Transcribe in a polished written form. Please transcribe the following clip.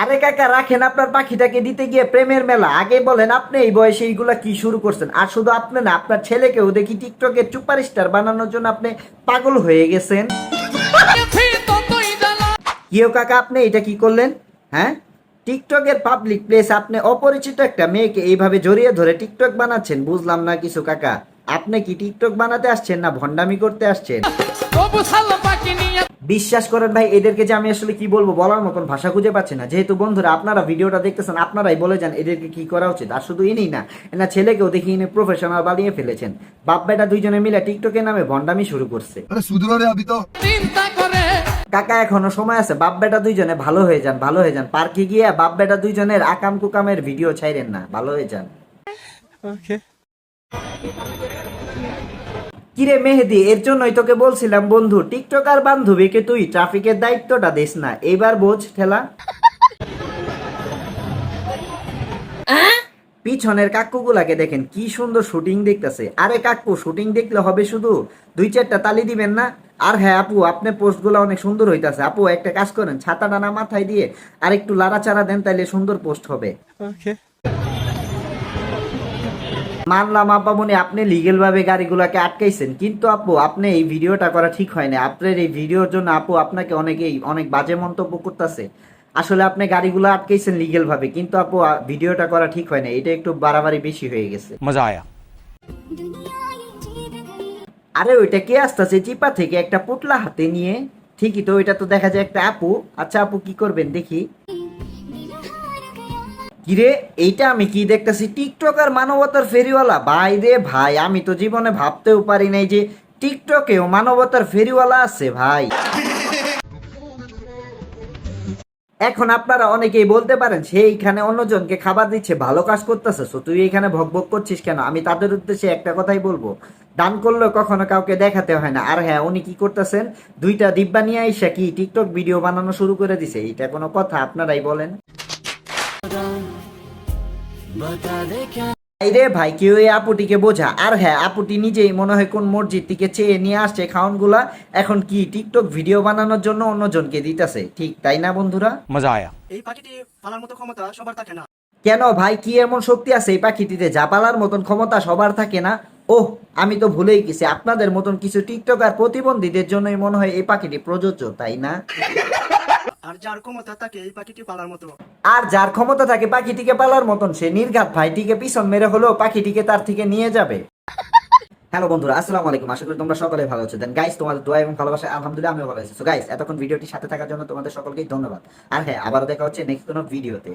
আরে কাকা রাখেন আপনার পাখিটাকে দিতে গিয়ে প্রেমের মেলা, আগে বলেন আপনি এই বয়সে এইগুলা কি শুরু করছেন? আর শুধু আপনি না, আপনার ছেলেকেও দেখি টিকটকে সুপারস্টার বানানোর জন্য আপনি পাগল হয়ে গেছেন। কিও কাকা আপনি এটা কি করলেন? হ্যাঁ, টিকটকের পাবলিক প্লেস আপনি অপরিচিত একটা মেয়েকে এইভাবে জড়িয়ে ধরে টিকটক বানাচ্ছেন, বুঝলাম না কিছু কাকা। আপনি কি টিকটক বানাতে আসছেন না ভন্ডামি করতে আসছেন? বিশ্বাস করেন ভাই, এদেরকে যে আমি আসলে কি বলবো, বলার মতন ভাষা খুঁজে পাচ্ছি না। যেহেতু বন্ধুরা আপনারা ভিডিওটা দেখতেছেন, আপনারাই বলে যান এদেরকে কি করা উচিত। আর শুধু ইনি না, এনা ছেলেকেও দেখি ইনি প্রফেশনাল বানিয়ে ফেলেছেন। বাপ বেটা দুইজনে মিলে টিকটকের নামে ভন্ডামি শুরু করছে। কাকা এখনো সময় আছে, বাপ বেটা দুইজনে ভালো হয়ে যান, ভালো হয়ে যান। পার্কে গিয়ে বাপ বেটা দুইজনের আকাম কুকামের ভিডিও ছাইরেন না, ভালো হয়ে যান। কিরে মেহেদি, এর জন্যই তোকে বলছিলাম বন্ধু, টিকটকার বান্ধবীকে তুই ট্রাফিকের দায়িত্বটা দিস না, এইবার বোঝ ঠেলা। পিছনের কাকুগুলাকে দেখেন কি সুন্দর শুটিং দেখতেছে। আরে কাকু, শুটিং দেখলে হবে শুধু? দুই চারটা তালি দিবেন না? আর হ্যাঁ আপু, আপনি পোস্টগুলো অনেক সুন্দর হইতাছে। আপু একটা কাজ করেন, ছাতা টানা মাথায় দিয়ে আর একটু লাড়াচাড়া দেন, তাইলে সুন্দর পোস্ট হবে। মানলাম আপামনি আপনি লিগেল ভাবে গাড়িগুলাকে আটকাইছেন, কিন্তু আপু আপনি এই ভিডিওটা করা ঠিক হয় না। আপনার এই ভিডিওর জন্য আপু আপনাকে অনেকেই অনেক বাজে মন্তব্য করতেছে। আসলে আপনি গাড়িগুলো আটকাইছেন লিগেল ভাবে, কিন্তু আপু ভিডিওটা করা ঠিক হয় না, এটা একটু বাড়াবাড়ি বেশি হয়ে গেছে। মজা আয়া। আরে ওইটা কে আসতেছে চিপা থেকে একটা পুটলা হাতে নিয়ে? ঠিকই তো, ওইটা তো দেখা যায় একটা আপু। আচ্ছা আপু কি করবেন দেখি। কিরে, এইটা আমি কি দেখতেছি? টিকটকার মানবতার ফেরিওয়ালা? ভাই রে ভাই, আমি তো জীবনে ভাবতেও পারি নাই যে টিকটকেও মানবতার ফেরিওয়ালা আছে ভাই। এখন আপনারা অনেকেই বলতে পারেন সে এইখানে অন্যজনকে খাবার দিচ্ছে, ভালো কাজ করতেছে, তো তুই এইখানে ভক ভক করছিস কেন? আমি তাদের উদ্দেশ্যে একটা কথাই বলবো, দান করলেও কখনো কাউকে দেখাতে হয় না। আর হ্যাঁ, উনি কি করতেছেন, দুইটা ডিব্বা নিয়ে আইসা কি টিকটক ভিডিও বানানো শুরু করে দিছে? এটা কোনো কথা? আপনারাই বলেন। রে ভাই, কেউ এই আপুটিকে বোঝা। আর হ্যাঁ, আপুটি নিজেই মনে হয় কোন মসজিদ থেকে চেয়ে নিয়ে আসছে খাওয়ানগুলা, এখন কি টিকটক ভিডিও বানানোর জন্য অন্যজনকে দিতেছে, ঠিক তাই না বন্ধুরা? মজা আয়া। এই পাখিটি পালার মতো ক্ষমতা সবার থাকে না। কেন ভাই, কি এমন শক্তি আছে এই পাখিটিতে যা পালার মতন ক্ষমতা সবার থাকে না? ওহ, আমি তো ভুলেই গেছি, আপনাদের মতন কিছু টিকটকার প্রতিবন্ধীদের জন্যই মনে হয় এই পাখিটি প্রযোজ্য, তাই না? আর যার ক্ষমতা থাকে এই পাখিটি পালার মতো। আর যার ক্ষমতা থাকে পাখিটিকে পালার মতন, সে নির্ঘাত ভাইটিকে পিছন মেরে হলেও পাখিটিকে তার থেকে নিয়ে যাবে। হ্যালো বন্ধুরা, আসসালামু আলাইকুম। আশা করি তোমরা সকলে ভালো আছো। দেন গাইস, তোমাদের দোয়া এবং ভালোবাসা আলহামদুলিল্লাহ আমিও ভালো আছি। সো গাইস, এতক্ষণ ভিডিওটির সাথে থাকার জন্য তোমাদের সকলকেই ধন্যবাদ। আর হ্যাঁ, আবারও দেখা হচ্ছে নেক্সট কোনো ভিডিওতে।